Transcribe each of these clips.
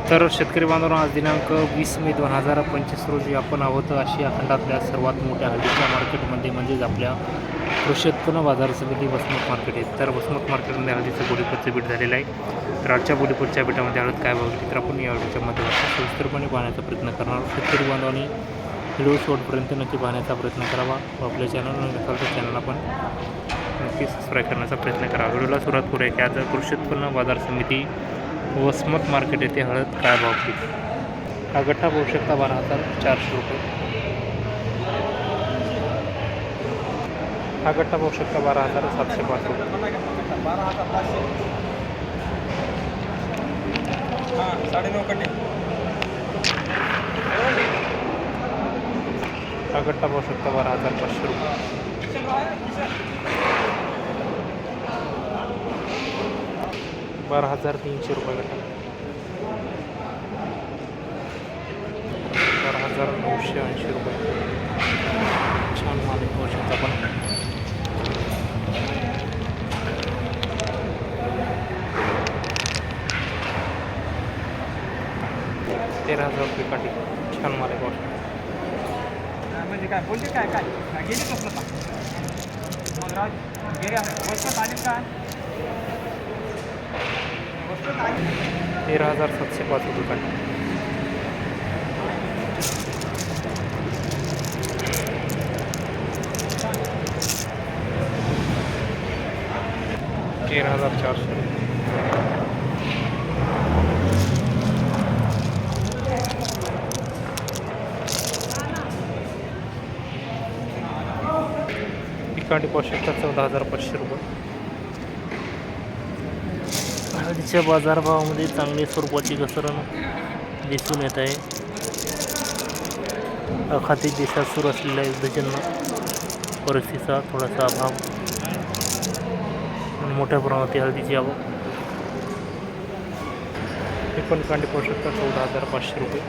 तर शेतकरी बांधवांनो, आज दिनांक 20 मे 2025 रोजी आपण आहोत आशिया खंडातल्या सर्वात मोठ्या हळदीच्या मार्केटमध्ये, म्हणजेच आपल्या कृषी उत्पन्न बाजार समिती वसमत मार्केट आहे. तर वसमत मार्केटमध्ये हळदीचं बोलीपतचं बीट झालेलं आहे. तर आजच्या बोलीपतच्या बीटामध्ये हळद काय बघितली तर आपण या व्हिडिओच्या माध्यमातून सविस्तरपणे पाहण्याचा प्रयत्न करणार आहोत. शेतकरी बांधवांनी व्हिडिओ शेवटपर्यंत नक्की पाहण्याचा प्रयत्न करावा व आपल्या चॅनल नसेल तर चॅनलला पण नक्की सबस्क्राईब करण्याचा प्रयत्न करा. व्हिडिओला सुरुवात करूया की आज कृषी उत्पन्न बाजार समिती वसमत मार्केट येथे हळद काय भाव किती. हा गठ्ठा पाहू शकता 12,400 रुपये. हा गठ्ठा पाहू शकता 12,705 रुपये. 9.5 कटे. हा गठ्ठा पाहू शकता 12,500 रुपये. 12,300 रुपये गठ्ठा. 12,980 रुपये. छान माल पाहू शकता आपण. 13,000 रुपये काठी. छान माल पाहू शकता. म्हणजे काय बोलते काय काय गेली कसलं का मग राज गेले वस्तू आली का 13,705 रुपये काठी. 13,400 पिकांटी पाहू शकता 14,500 रुपये. हळदीच्या बाजारभावामध्ये चांगली स्वरूपाची घसरण दिसून येत आहे. अखाती देशात सुरू असलेल्या युद्धजन्य परिस्थितीचा थोडासा अभाव आणि मोठ्या प्रमाणात हळदीची आवक. हे पण कांडी पाहू शकता 14,500 रुपये.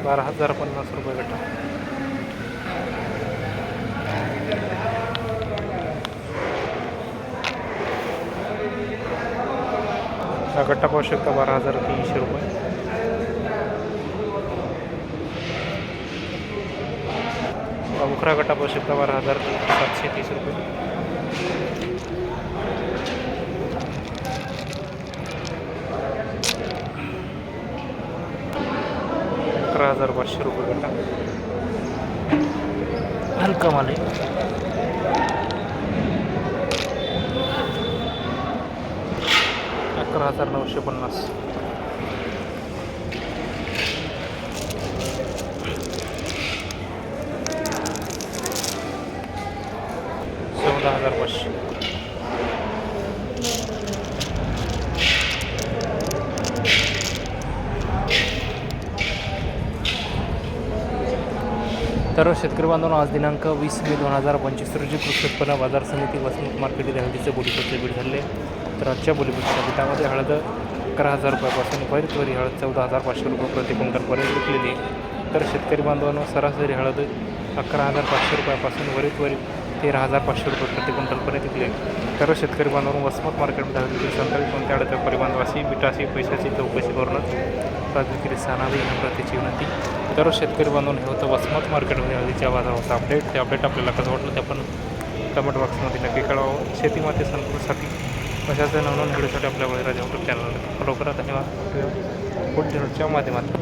₹12,050 रुपये गठ्ठा. हा गठ्ठा पाहू शकता 12,300 रुपये. उखरा गठ्ठा पाहू शकता 12,730 रुपये. 11,500 रुपये गठ्ठा. हलका माल आहे. 11,950. 14,500. तर शेतकरी बांधवांनो, आज दिनांक 20 मे 2025 रोजी कृषी उत्पन्न बाजार समिती वसमत मार्केट येथे हळदीचे बोलीपतचे बीट झाले. तर आजच्या बोलीपतच्या बीटामध्ये हळद 11,000 रुपयापासून वरील हळद 14,500 रुपये प्रति क्विंटलपर्यंत विकलेली आहे. तर शेतकरी बांधवांनो, सरासरी हळद 11,500 रुपयापासून वरील 13,500 रुपये प्रति क्विंटलपर्यंत विकली आहे. तर शेतकरी बांधवांनो, वसमत मार्केटमध्ये हळदीची संकलित कोणत्या हळद व्यापारी बांधवाशी बिटाशी पैशाची चौकशी करूनच विक्री सानावी प्रतीची विनंती. तर शेतकरी बांधून हे होतं वसमत मार्केटमध्ये हळदीच्या बाजाराचा अपडेट. ते अपडेट आपल्याला कसं वाटलं ते आपण कमेंट बॉक्समध्ये नक्की कळवावं. शेतीमाती संकुलसाठी अशाच नवनवीन व्हिडिओसाठी आपल्या बळीराजा यूट्यूब चॅनलला फॉलो करा. धन्यवाद. पुढच्या माध्यमातून